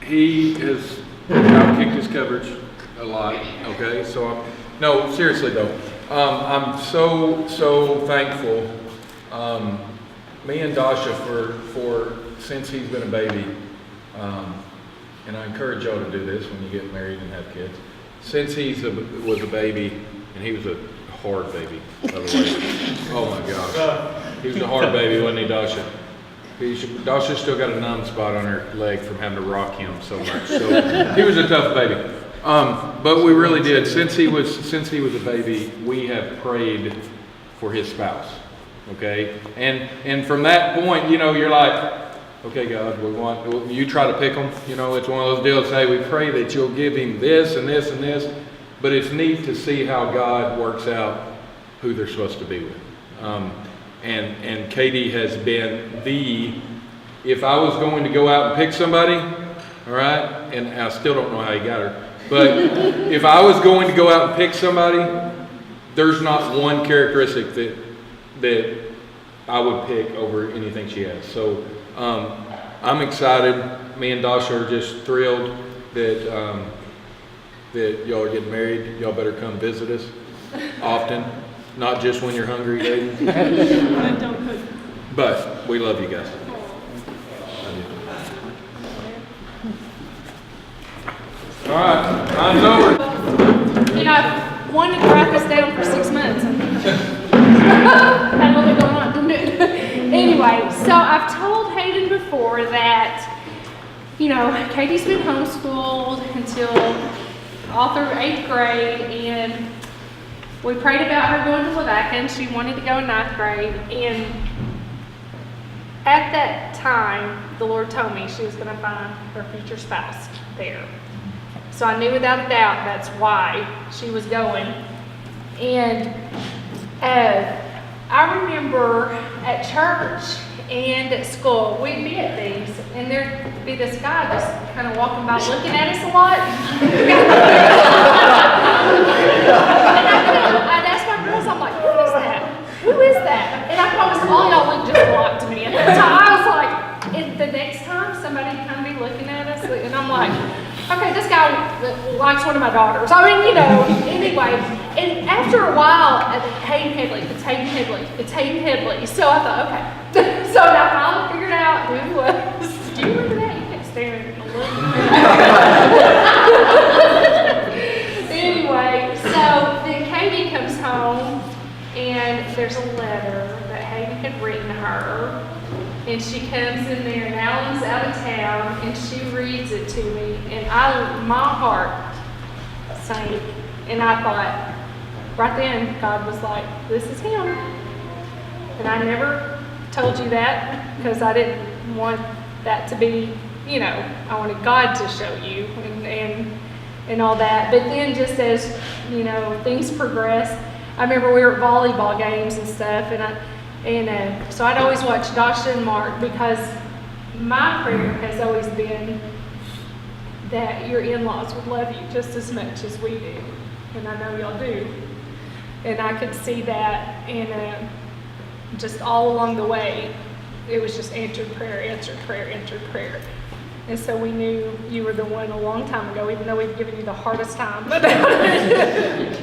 he has outkicked his coverage a lot. Okay, so no, seriously though, I'm so thankful. Me and Dasha for since he's been a baby, and I encourage y'all to do this when you get married and have kids. Since was a baby, and he was a hard baby, by the way. Oh my gosh, he was a hard baby, wasn't he, Dasha? Dasha still got a numb spot on her leg from having to rock him so much. So he was a tough baby. But we really did. Since he was a baby, we have prayed for his spouse. Okay, and from that point, you know, you're like, okay, God, you try to pick them. You know, it's one of those deals. Hey, we pray that you'll give him this and this and this. But it's neat to see how God works out who they're supposed to be with. And Katie has been if I was going to go out and pick somebody, all right, and I still don't know how he got her, but if I was going to go out and pick somebody, there's not one characteristic that I would pick over anything she has. So I'm excited. Me and Dasha are just thrilled that y'all are getting married. Y'all better come visit us often. Not just when you're hungry, David. But we love you guys. All right, time's over. You know, I've wanted to write this down for 6 months. Had a little bit going on, didn't it? Anyway, so I've told Hayden before that, you know, Katie's been homeschooled until all through 8th grade, and we prayed about her going to Lavaca, and she wanted to go in 9th grade. And at that time, the Lord told me she was going to find her future spouse there. So I knew without a doubt that's why she was going. And I remember at church and at school, we'd be at these, and there'd be this guy just kind of walking by looking at us a lot. I'd ask my girls, I'm like, who is that? Who is that? And I promise all y'all look just alike to me. And so I was like, the next time somebody come be looking at us, and I'm like, okay, this guy likes one of my daughters. I mean, you know, anyway. And after a while, it's Hayden Headley. So I thought, okay. So I finally figured out who it was. Do you remember that? You kept staring at me. Anyway, so then Katie comes home, and there's a letter that Hayden had written her. And she comes in there, and Alan's out of town, and she reads it to me, and my heart sank, and I thought, right then, God was like, this is him. And I never told you that, because I didn't want that to be, you know, I wanted God to show you, and all that. But then just as, you know, things progressed, I remember we were at volleyball games and stuff, and so I'd always watch Dasha and Mark, because my prayer has always been that your in-laws would love you just as much as we do. And I know y'all do. And I could see that, and just all along the way, it was just answered prayer, answered prayer, answered prayer. And so we knew you were the one a long time ago, even though we've given you the hardest time about it.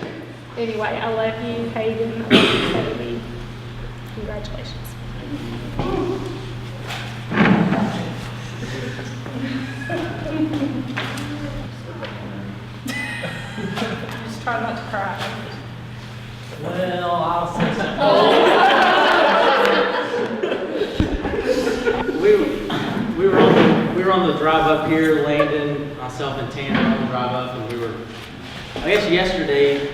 Anyway, I love you, Hayden. I love you, Katie. Congratulations. Just try not to cry. Well, I'll say something. We were on the drive up here, Landon, myself and Tanner on the drive up, and we were, I guess yesterday,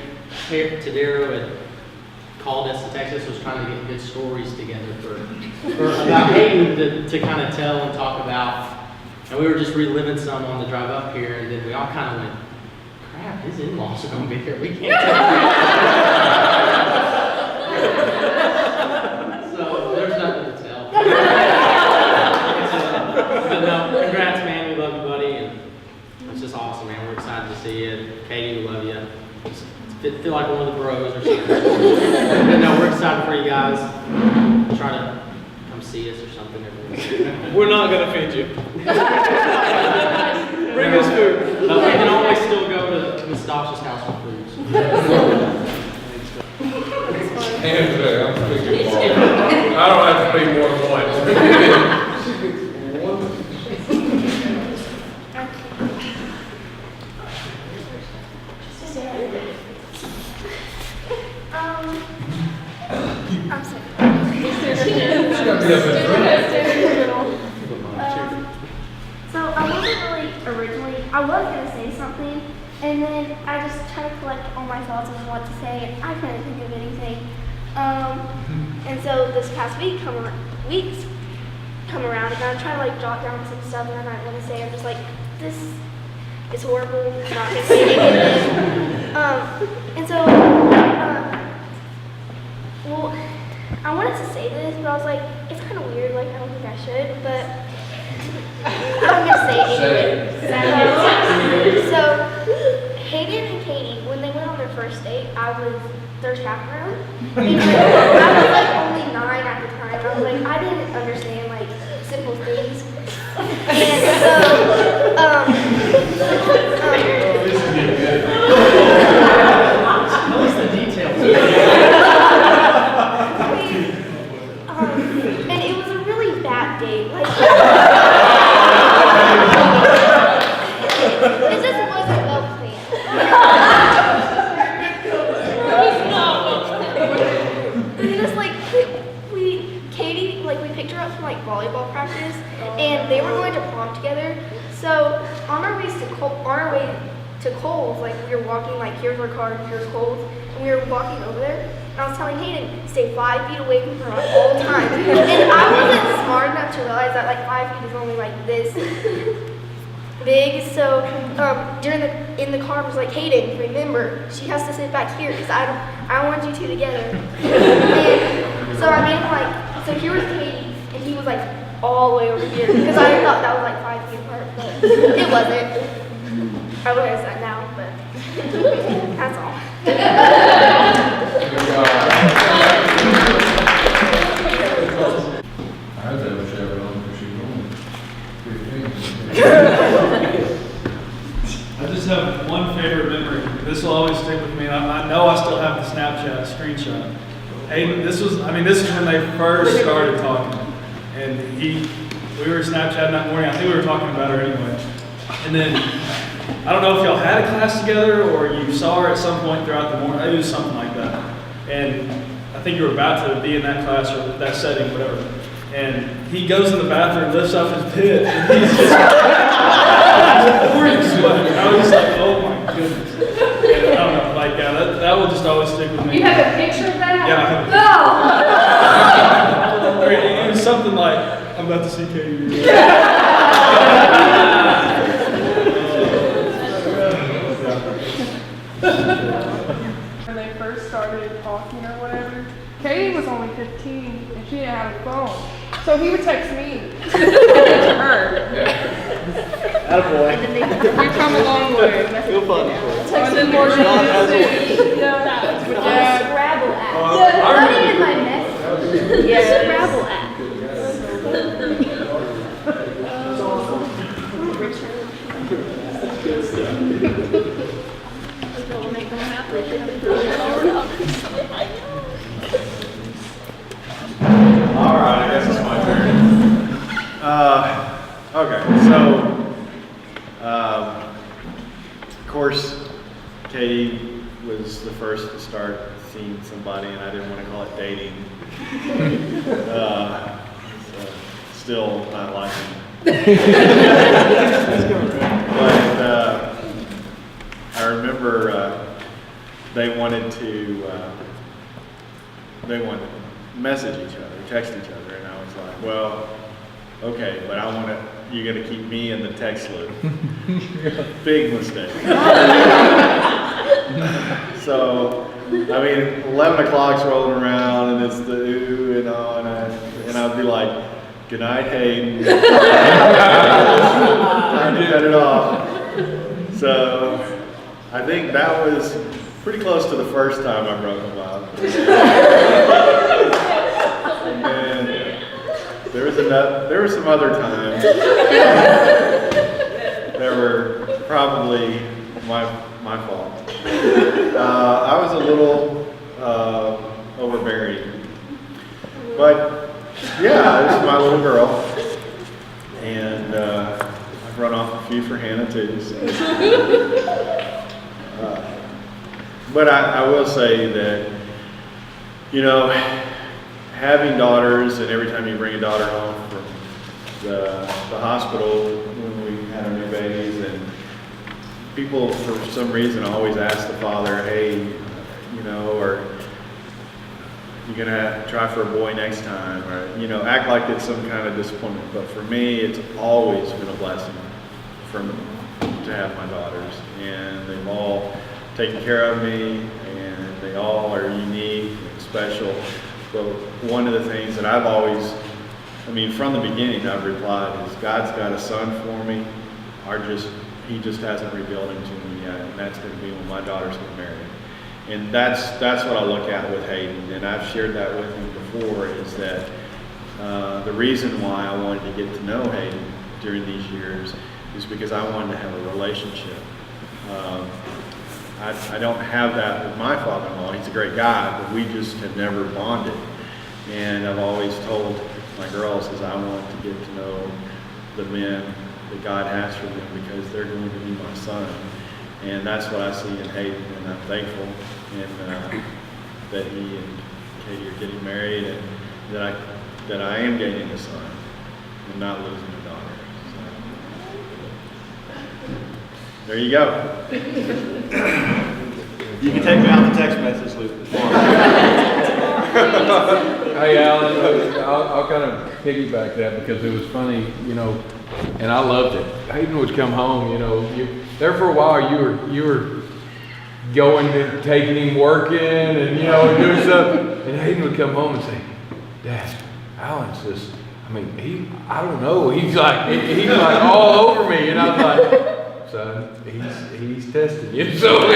Tadero had called us to Texas, was trying to get good stories together for about Hayden to kind of tell and talk about, and we were just reliving some on the drive up here, and then we all kind of went, crap, his in-laws are going to be here, we can't tell. So there's nothing to tell. But no, congrats, man, we love you, buddy, and it's just awesome, man. We're excited to see you. Katie, we love you. Feel like one of the bros or something. But no, we're excited for you guys. Try to come see us or something. We're not going to feed you. be more than one. I'm sorry. So I wasn't really originally, I was going to say something, and then I just tried to collect all my thoughts on what to say, and I couldn't think of anything. And so this past weeks come around, and I'm trying to like jot down some stuff that I might want to say. I'm just like, this is horrible, I'm not going to say anything. And so, well, I wanted to say this, but I was like, it's kind of weird, like I don't think I should, but I'm going to say it anyway. So, Hayden and Katie, when they went on their first date, I was their chaperone. And I was like only 9 at the time. I was like, I didn't understand like simple things. And so, What's the details? and it was a really bad date. Like, it just wasn't well planned. Just like Katie, like we picked her up from like volleyball practice, and they were going to prom together. So on our way to Kohl's, like we were walking, like here's our car, here's Kohl's, and we were walking over there. And I was telling Hayden, stay 5 feet away from her at all times. And I wasn't smart enough to realize that like 5 feet is only like this big. So in the car I was like, Hayden, remember, she has to sit back here because I want you two together. And so I made him like, so here was Katie, and he was like all the way over here because I thought that was like 5 feet apart, but it wasn't. I realize that now, but that's all. I had to have a chaperone because she was I just have one favorite memory. This will always stick with me. I know I still have the Snapchat screenshot. Hey, this is when they first started talking. And we were Snapchatting that morning. I think we were talking about her anyway. And then, I don't know if y'all had a class together or you saw her at some point throughout the morning. It was something like that. And I think you were about to be in that class or that setting, whatever. And he goes in the bathroom, lifts up his pit, and he's just pouring sweat. I was just like, oh my goodness. And I don't know, like that will just always stick with me. You have a picture of that? Yeah, I have a Oh! It was something like, I'm about to see Katie. When they first started talking or whatever, Katie was only 15 and she didn't have a phone. So he would text me to her. Attaboy. We've come a long way. Feel fun. And then more Scrabble app. I Not even my message. Scrabble app. All right, I guess it's my turn. Okay, so, of course, Katie was the first to start seeing somebody, and I didn't want to call it dating. So still not liking it. But I remember they wanted to message each other, text each other, and I was like, well, okay, but you're gonna keep me in the text loop. Big mistake. So, I mean, 11 o'clock's rolling around, and it's the ooh and on, and I'd be like, good night, Hayden. Time to cut it off. So, I think that was pretty close to the first time I broke them up. And there were some other times that were probably my fault. I was a little overbearing, but Yeah, this is my little girl. And I've run off a few for Hannah too. So. But I will say that, you know, having daughters, and every time you bring a daughter home from the hospital when we had our new babies, and people for some reason always ask the father, hey, you know, or you're gonna try for a boy next time, or, you know, act like it's some kind of disappointment. But for me, it's always been a blessing for me to have my daughters, and they've all taken care of me, and they all are unique and special. But one of the things that I've always, I mean, from the beginning I've replied is, God's got a son for me, he just hasn't revealed him to me yet, and that's gonna be when my daughters get married. And that's what I look at with Hayden, and I've shared that with him before, is that the reason why I wanted to get to know Hayden during these years is because I wanted to have a relationship. I don't have that with my father-in-law. He's a great guy, but we just have never bonded. And I've always told my girls is I want to get to know the men that God has for them, because they're going to be my son. And that's what I see in Hayden, and I'm thankful that he and Katie are getting married, and that I am gaining a son and not losing a daughter. So, there you go. You can take me out the text message loop. Hey, Alan, I'll kind of piggyback that, because it was funny, you know, and I loved it. Hayden would come home, you know, there for a while you were going to taking him working and, you know, and doing stuff, and Hayden would come home and say, Dad, Alan's just, I mean, I don't know, he's like all over me, and I'm like, son, he's testing you. So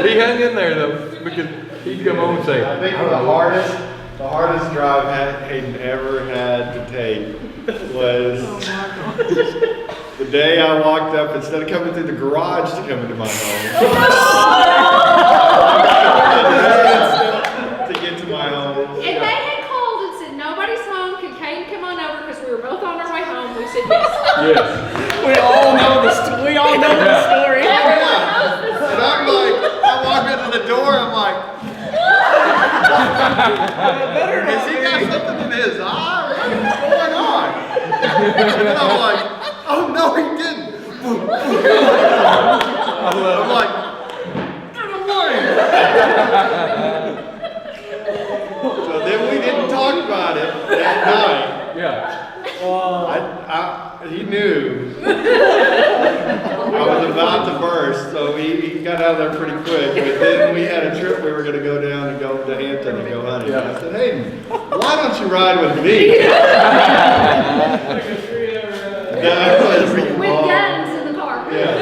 he hung in there though, because he'd come home and say, I think the hardest drive Hayden ever had to take was the day I walked up, instead of coming through the garage to come into my home, to get to my home. And they had called and said, nobody's home, can Kane come on over, because we were both on our way home. We said yes. yes. We all know the story. And I'm like, I walk into the door, I'm like, has he got something in his eye? What's going on? And then I'm like, oh no, he didn't. I'm like, good morning. So then we didn't talk about it that night. Yeah. He knew I was about to burst, so he got out of there pretty quick. But then we had a trip we were going to go down and go to Hampton and go hunting. Yeah. I said, hey, why don't you ride with me? With guns in the car. Yeah.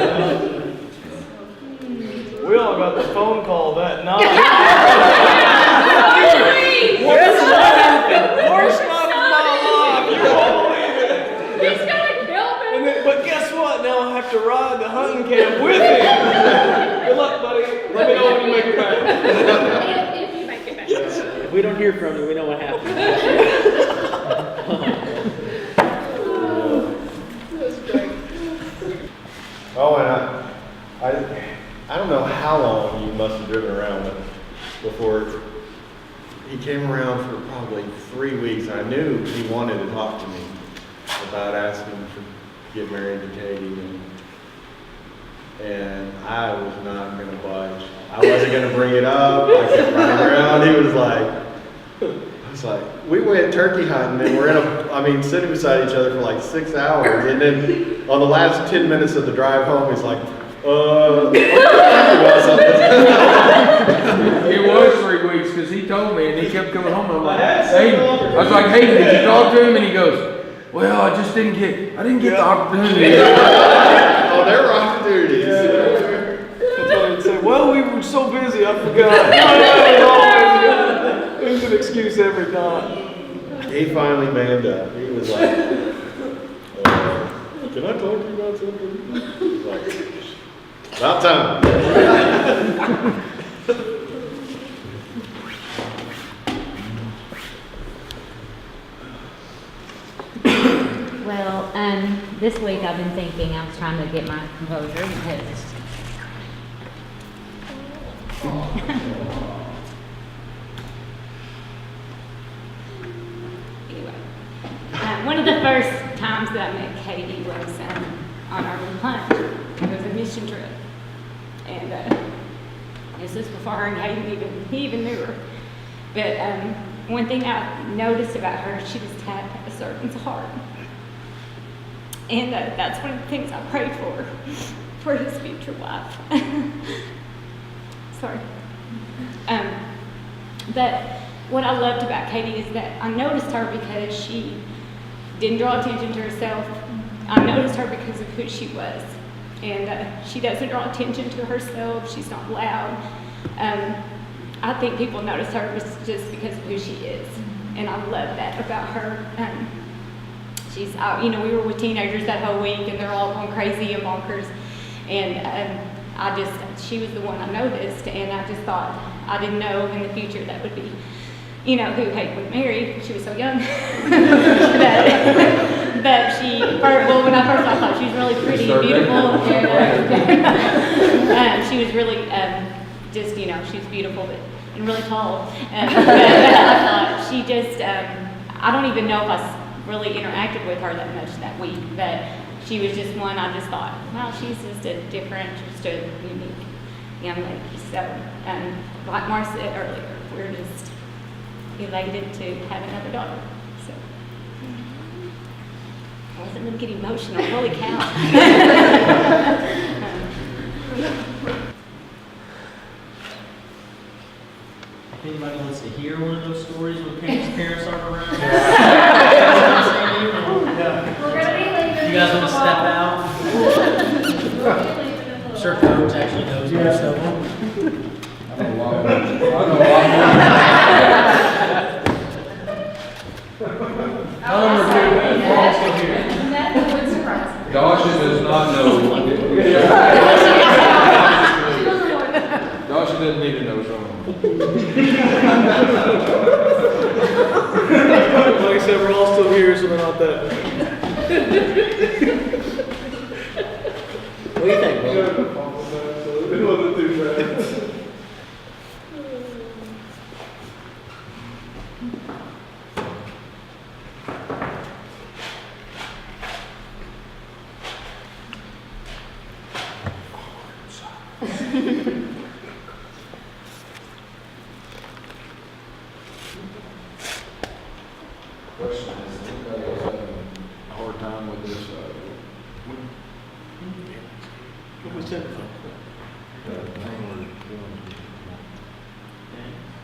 We all got the phone call that night. Yes, what happened? Worst night of my life. You won't believe it. he's gonna kill me. But guess what? Now I have to ride the hunting camp with him. Good luck, buddy. Let me know when you make it back. If you make it back. If we don't hear from you, we know what happened. Oh, and I don't know how long you must have driven around with before he came around for probably 3 weeks. I knew he wanted to talk to me about asking to get married to Katie, and I was not going to budge. I wasn't going to bring it up. I kept running around. He was like, we went turkey hunting and we're sitting beside each other for like 6 hours, and then on the last 10 minutes of the drive home, he's like, about something. It was 3 weeks, because he told me, and he kept coming home, and I'm like, hey, I was like, hey, did you talk to him? And he goes, well, I didn't get the opportunity. Oh, there were opportunities. That's what he'd say. Well, we were so busy, I forgot. There's an excuse every time. He finally manned up. He was like, can I talk to you about something? Like, about time. this week I've been thinking, I was trying to get my composure because anyway, one of the first times that I met Katie was on our hunt. It was a mission trip, and this was before her and Hayden even knew her. But one thing I noticed about her, she just had a servant's heart. And that's one of the things I prayed for his future wife. Sorry. But what I loved about Katie is that I noticed her because she didn't draw attention to herself. I noticed her because of who she was. And she doesn't draw attention to herself. She's not loud. I think people notice her just because of who she is. And I love that about her. She's out, we were with teenagers that whole week and they're all going crazy and bonkers. And she was the one I noticed, and I just thought, I didn't know in the future that would be, who Hayden would marry. She was so young. But when I first saw her, I thought she was really pretty and beautiful. And she was really, she was beautiful and really tall. But I thought she just, I don't even know if I really interacted with her that much that week, but she was just one I just thought, wow, she's just a different, just a unique young lady. So, like Mara said earlier, we're just elated to have another daughter. So, I wasn't going to get emotional. Holy cow. If anybody wants to hear one of those stories when parents aren't around, We're gonna be leaving. you guys want to step out? I'm sure Coach actually knows most of them. I know a lot more. Dasha does not know. Dasha doesn't need to know something. Like I said, we're all still here, so they're not that. What do you think, Bill? It wasn't too bad. Question is, anybody else having a hard time with this?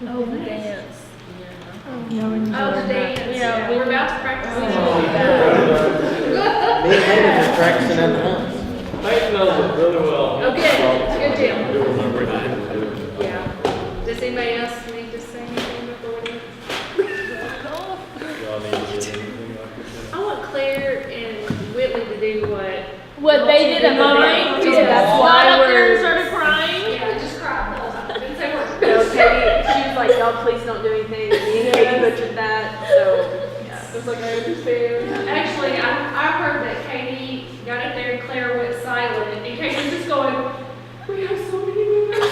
Oh, the dance. Oh, the dance. Yeah, we're about to practice. Me and Hayden are practicing at the house. Hayden knows it really well. Oh, good. Good deal. Yeah. Does anybody else need to say anything before we leave? I want Claire and Whitley to do What they did at mine, Yeah. that's why we're. started crying. Yeah, just cry the whole time. Didn't say words. Katie, she was like, y'all please don't do anything. Me and Katie butchered that, so. It's like I understand. Actually, I heard that Katie got up there and Claire went silent, and Katie was just going, we have so many memories.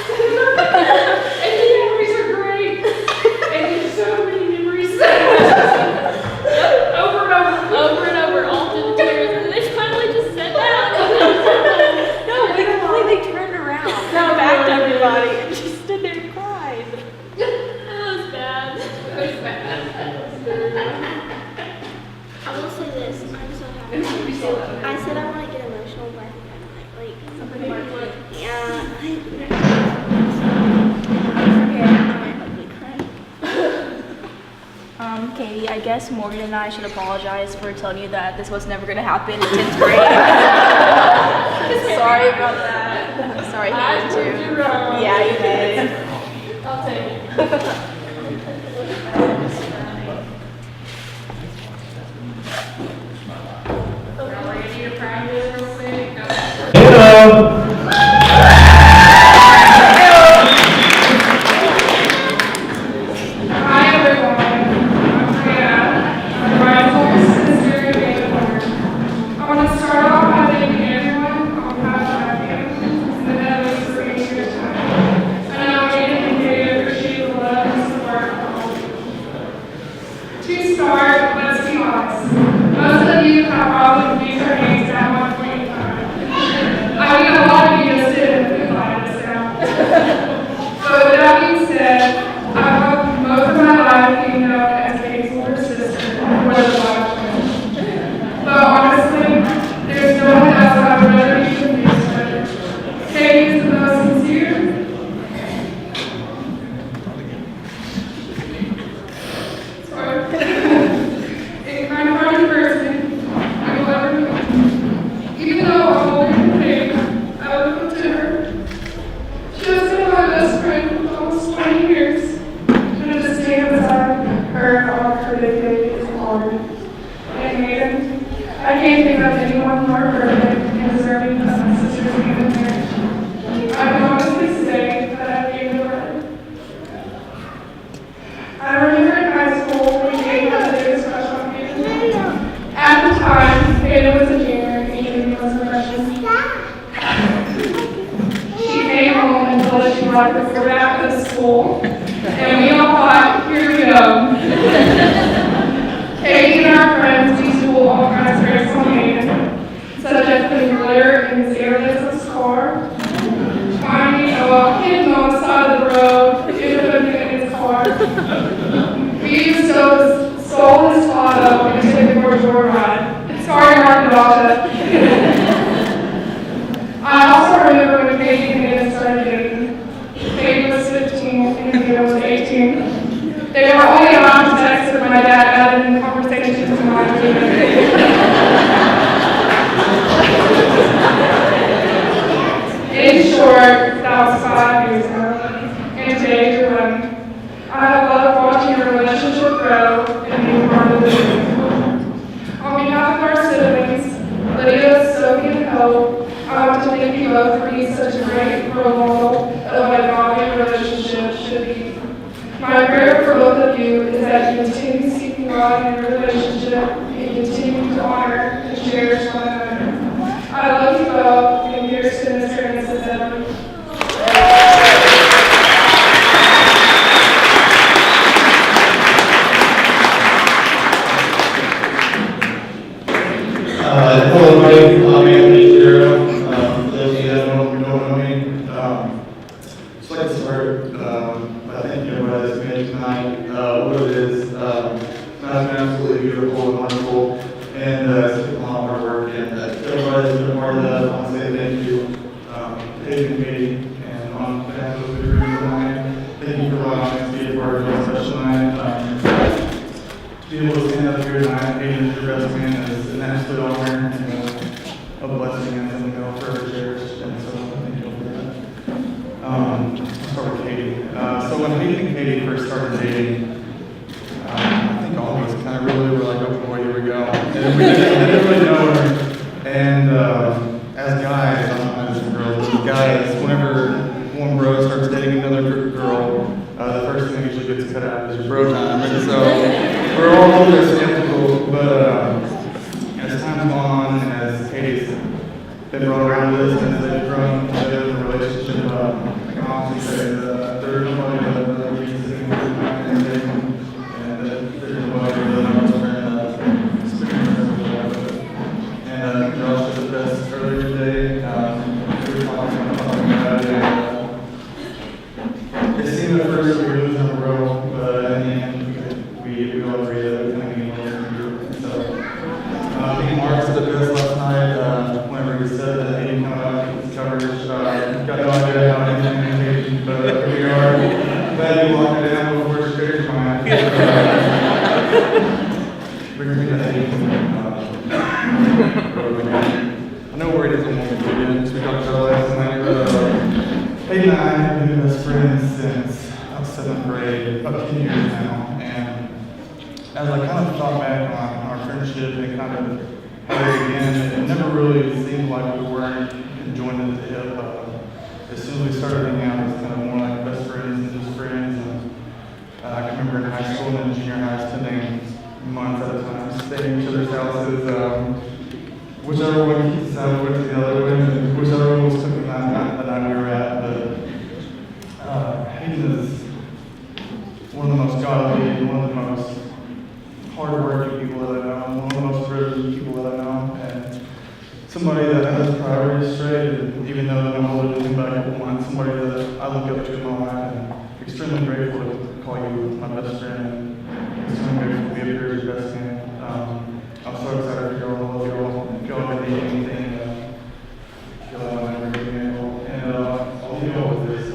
And the memories are great. And there's so many memories. Over and over, all through the tears, and then they finally just sat down. No, we completely turned around. No, back to everybody, and she stood there and cried. It was bad. It was bad. I will say this, I'm so happy. I said I want to get emotional, but I think I might, yeah. Katie, I guess Morgan and I should apologize for telling you that this was never going to happen in 10th grade. Sorry about that. Sorry, Hayden, too. Yeah, you did. I'll take it. Y'all ready to practice real quick? Hi everyone, I'm Rhea. I'm Ryan's older sister and I want to start like before that at school, and we all thought, here we go. Katie and our friends used to pull all kinds of tricks on Hayden, such as putting glitter in his airless of his car, finding hidden on the side of the road, and putting it in his car. We used to stole his auto and took it for a joyride. Sorry, Mark and Dasha. I also remember when Katie and Hayden started dating. Katie was 15 and Hayden was 18. They were only allowed to text with my dad added in the conversations to my In short, that was 5 years ago, and today you're 11. I have loved watching your relationship grow and being part of the journey. On behalf of our siblings, Lydia, Sophie, and Hope, I want to thank you both for being such a great role model of what a godly relationship should be. My prayer for both of you is that you continue seeking God in your relationship and continue to honor and cherish one another. I love you both, and here's to Mr. and Mrs. Edwards. Hello, everybody. I'm Anthony Shiro. For those of you that don't know me, just like to start by thanking everybody that's made tonight. What it is, it's been absolutely beautiful and wonderful, and it's taken a lot of hard work. And everybody that's been a part of that, I want to say thank you, Hayden and Katie, and on behalf of the group tonight, thank you for allowing me to be a part of this special night. To be able to stand up here tonight, Hayden, your best man, is an absolute honor and a blessing and something I'll forever cherish. And so thank you for that. I'll start with Katie. So when Hayden and Katie first started dating, I think all of us kind of really were like, oh boy, here we go. And we didn't really know her. And as guys, I'm not as girls, but guys, whenever one bro starts dating another girl, the first thing that usually gets cut out is your bro time. And so we're all a little bit skeptical, but as time's gone on and as Katie's been brought around this and as they've grown together in a relationship, I can honestly say that there's nobody that we can sitting with and there's nobody that knows her experience. And I think Josh did the best earlier today. We were talking about it. It seemed at first we were losing the road, but in the end, we all agreed that we kind of need a group. So, I think Mark said the best last night, whenever he said that he didn't come out with his coverage. Got no idea how to communicate, but here we are. Glad you locked it down before it's straight to my Bring me that I know where it is on Wikipedia, because we talked about it last night. Hayden and I have been best friends since I was 7th grade, about 10 years now. And as I kind of thought back on our friendship and kind of how it began, it never really seemed like we weren't joined at the hip. As soon as we started hanging out, it was kind of more like best friends and just friends. And I can remember in high school and in junior high, spending months at a time staying at each other's houses. Whichever one keeps out with the other one, and whichever one was cooking that night we were at. But Hayden is one of the most godly and one of the most hard-working people that I know, one of the most driven people that I know, and somebody that has priorities straight, and even though I'm older than back at one, somebody that I look up to in my life, and extremely grateful to call you my best friend, and extremely grateful to be up here as your best man. I'm so excited to go and love you all. If y'all need anything, y'all have my number, and I'll leave you all with this.